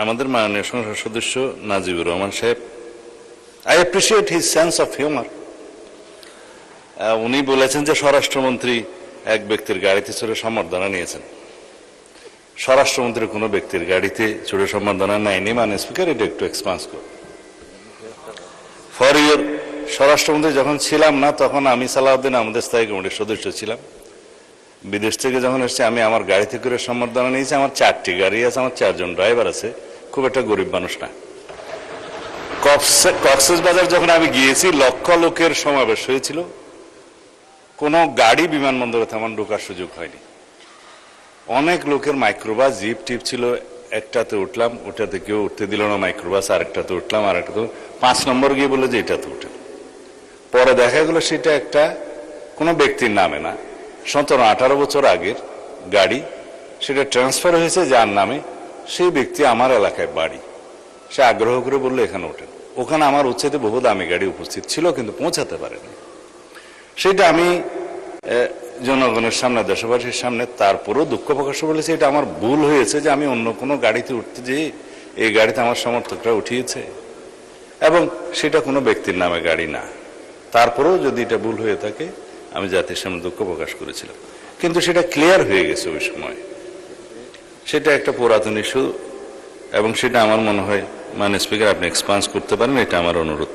আমাদের মাননীয় সংসদ সদস্য নাজিবুর রহমান সাহেব, I appreciate his sense of humour. উনি বলেছেন যে স্বরাষ্ট্রমন্ত্রী এক ব্যক্তির গাড়িতে চড়ে সম্বর্ধনা নিয়েছেন। স্বরাষ্ট্রমন্ত্রী কোনো ব্যক্তির গাড়িতে চড়ে সম্বর্ধনা নেয়নি। মাননীয় স্পিকার, এটা একটু এক্সপান্স করুন। ফর ইউর, স্বরাষ্ট্রমন্ত্রী যখন ছিলাম না তখন আমি সালাউদ্দিন আমাদের স্থায়ী কমিটির সদস্য ছিলাম। বিদেশ থেকে যখন এসেছি আমি আমার গাড়িতে করে সম্বর্ধনা নিয়েছি। আমার 4টি গাড়ি আছে, আমার 4 জন ড্রাইভার আছে, খুব একটা গরিব মানুষ না। কক্সবাজার যখন আমি গিয়েছি লক্ষ লোকের সমাবেশ হয়েছিল, কোনো গাড়ি বিমানবন্দরে তেমন ঢোকার সুযোগ হয়নি। অনেক লোকের মাইক্রোবাস জিপ টিপ ছিল, একটাতে উঠলাম, ওটাতে কেউ উঠতে দিল না মাইক্রোবাস, আরেকটাতে উঠলাম, আরেকটাতে 5 নম্বর গিয়ে বলে যে এটাতে উঠে। পরে দেখা গেল সেটা একটা কোনো ব্যক্তির নামে না, 17-18 বছর আগের গাড়ি, সেটা ট্রান্সফার হয়েছে যার নামে। সেই ব্যক্তি আমার এলাকায় বাড়ি, সে আগ্রহ করে বললো এখানে ওঠেন। ওখানে আমার উচ্ছেদে বহু দামি গাড়ি উপস্থিত ছিল কিন্তু পৌঁছাতে পারেনি। সেটা আমি জনগণের সামনে, দেশবাসীর সামনে তারপরেও দুঃখ প্রকাশ বলেছি এটা আমার ভুল হয়েছে যে আমি অন্য কোনো গাড়িতে উঠতে যেয়ে এই গাড়িতে আমার সমর্থকরা উঠিয়েছে, এবং সেটা কোনো ব্যক্তির নামে গাড়ি না। তারপরেও যদি এটা ভুল হয়ে থাকে আমি জাতির সামনে দুঃখ প্রকাশ করেছিলাম, কিন্তু সেটা ক্লিয়ার হয়ে গেছে ওই সময়। সেটা একটা পুরাতন ইস্যু, এবং সেটা আমার মনে হয় মাননীয় স্পিকার আপনি এক্সপান্স করতে পারেন, এটা আমার অনুরোধ।